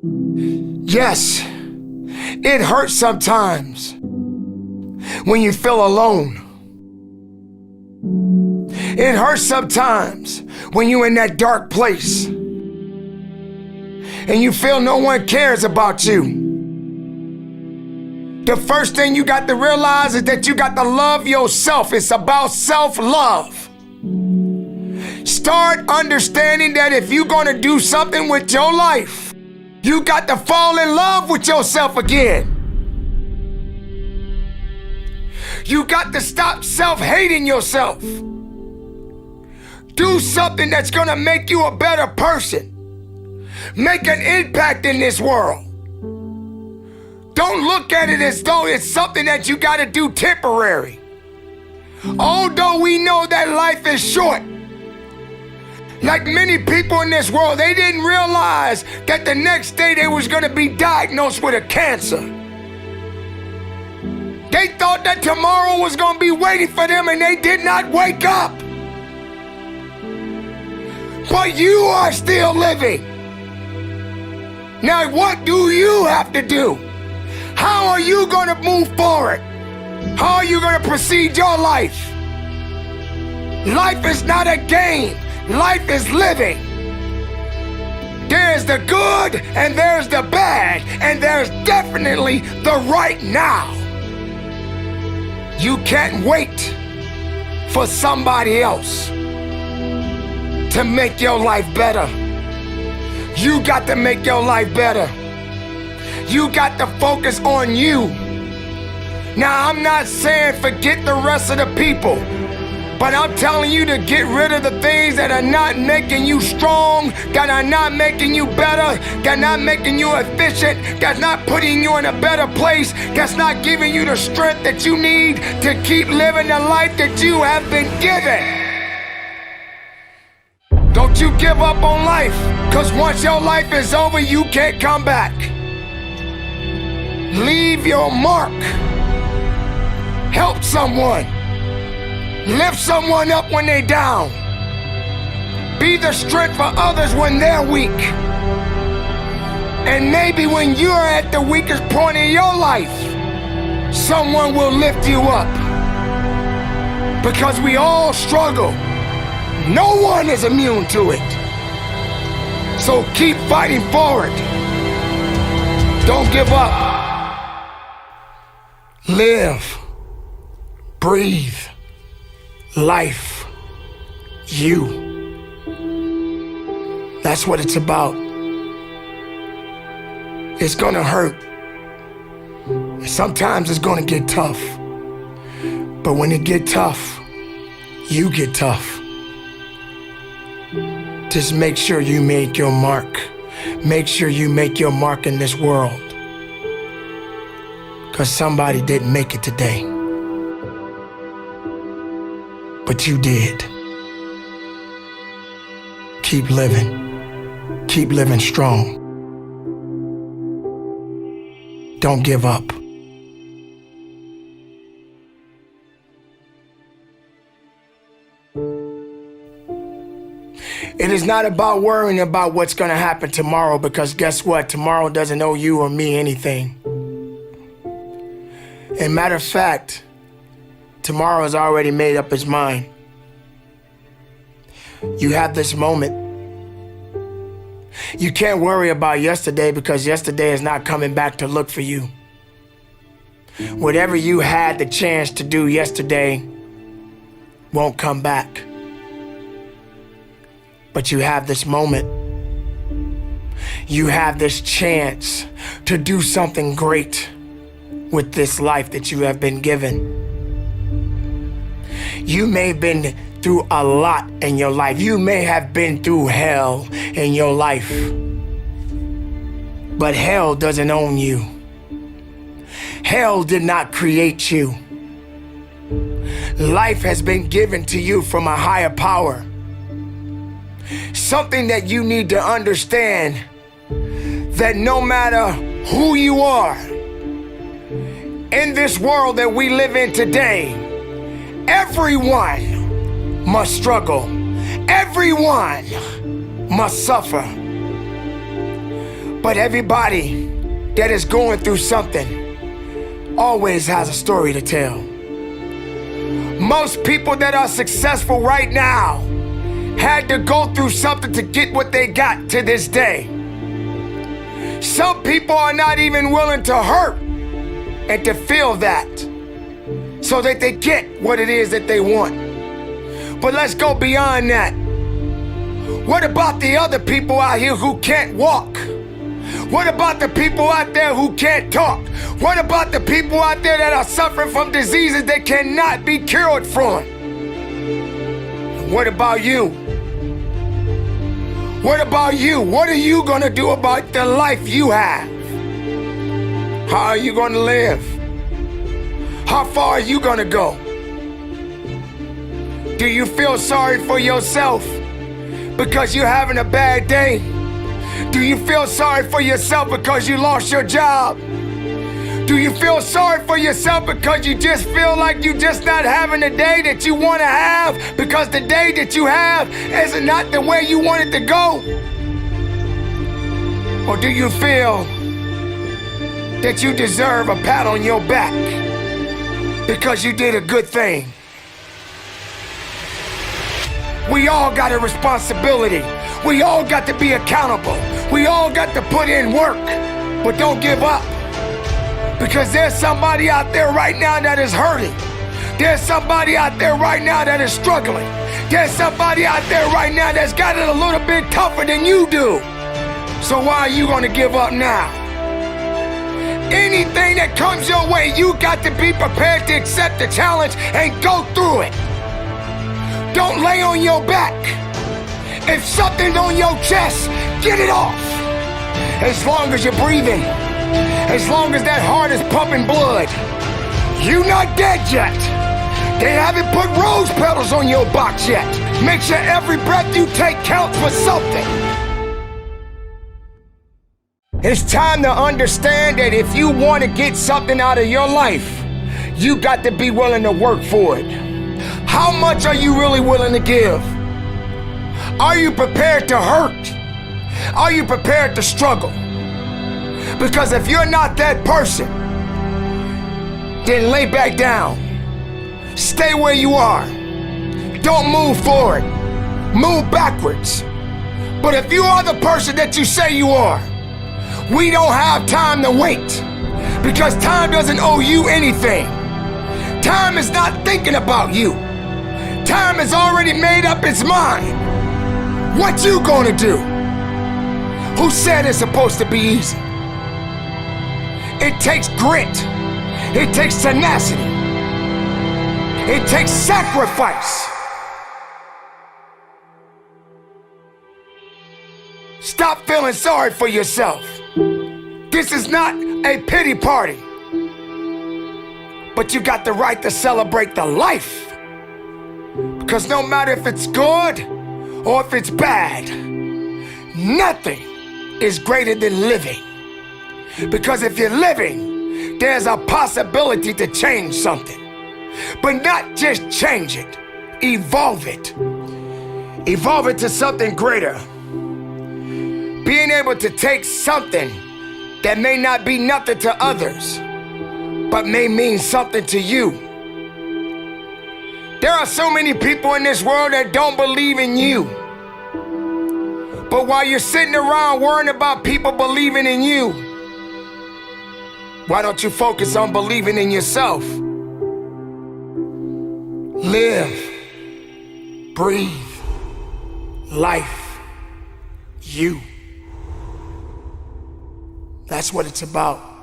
Yes, it hurts sometimes when you feel alone. It hurts sometimes when you're in that dark place and you feel no one cares about you. The first thing you got to realize is that you got to love yourself. It's about self-love. Start understanding that if you're going to do something with your life, you got to fall in love with yourself again. You got to stop self-hating yourself. Do something that's going to make you a better person. Make an impact in this world. Don't look at it as though it's something that you got to do temporary. Although we know that life is short, like many people in this world, they didn't realize that the next day they was going to be diagnosed with a cancer. They thought that tomorrow was going to be waiting for them, and they did not wake up. But you are still living. Now, what do you have to do? How are you going to move forward? How are you going to proceed your life? Life is not a game. Life is living. There's the good and there's the bad, and there's definitely the right now. You can't wait for somebody else to make your life better. You got to make your life better. You got to focus on you. Now, I'm not saying forget the rest of the people, but I'm telling you to get rid of the things that are not making you strong, that are not making you better, that are not making you efficient, that's not putting you in a better place, that's not giving you the strength that you need to keep living the life that you have been given. Don't you give up on life, because once your life is over, you can't come back. Leave your mark. Help someone. Lift someone up when they're down. Be the strength for others when they're weak. And maybe when you're at the weakest point in your life, someone will lift you up. Because we all struggle. No one is immune to it. So keep fighting forward. Don't give up. Live. Breathe. Life. You. That's what it's about. It's gonna hurt. Sometimes it's gonna get tough. But when it get tough, you get tough. Just make sure you make your mark. Make sure you make your mark in this world. Because somebody didn't make it today. But you did. Keep living. Keep living strong. Don't give up. It is not about worrying about what's going to happen tomorrow, because guess what? Tomorrow doesn't owe you or me anything. And matter of fact, tomorrow has already made up its mind. You have this moment. You can't worry about yesterday, because yesterday is not coming back to look for you. Whatever you had the chance to do yesterday won't come back. But you have this moment. You have this chance to do something great with this life that you have been given. You may have been through a lot in your life. You may have been through hell in your life. But hell doesn't own you. Hell did not create you. Life has been given to you from a higher power. Something that you need to understand, that no matter who you are, in this world that we live in today, everyone must struggle. Everyone must suffer. But everybody that is going through something always has a story to tell. Most people that are successful right now had to go through something to get what they got to this day. Some people are not even willing to hurt and to feel that so that they get what it is that they want. But let's go beyond that. What about the other people out here who can't walk? What about the people out there who can't talk? What about the people out there that are suffering from diseases that cannot be cured from? What about you? What about you? What are you going to do about the life you have? How are you going to live? How far are you going to go? Do you feel sorry for yourself because you're having a bad day? Do you feel sorry for yourself because you lost your job? Do you feel sorry for yourself because you just feel like you're just not having the day that you want to have because the day that you have is not the way you want it to go? Or do you feel that you deserve a pat on your back because you did a good thing? We all got a responsibility. We all got to be accountable. We all got to put in work, but don't give up. Because there's somebody out there right now that is hurting. There's somebody out there right now that is struggling. There's somebody out there right now that's got it a little bit tougher than you do. So why are you going to give up now? Anything that comes your way, you got to be prepared to accept the challenge and go through it. Don't lay on your back. If something's on your chest, get it off. As long as you're breathing, as long as that heart is pumping blood, you're not dead yet. They haven't put rose petals on your box yet. Make sure every breath you take counts for something. It's time to understand that if you want to get something out of your life, you got to be willing to work for it. How much are you really willing to give? Are you prepared to hurt? Are you prepared to struggle? Because if you're not that person, then lay back down. Stay where you are. Don't move forward. Move backwards. But if you are the person that you say you are, we don't have time to wait. Because time doesn't owe you anything. Time is not thinking about you. Time has already made up its mind. What you gonna do? Who said it's supposed to be easy? It takes grit. It takes tenacity. It takes sacrifice. Stop feeling sorry for yourself. This is not a pity party. But you got the right to celebrate the life. Because no matter if it's good or if it's bad, nothing is greater than living. Because if you're living, there's a possibility to change something. But not just change it, evolve it. Evolve it to something greater. Being able to take something that may not be nothing to others, but may mean something to you. There are so many people in this world that don't believe in you. But while you're sitting around worrying about people believing in you, why don't you focus on believing in yourself? Live, breathe, life, you. That's what it's about.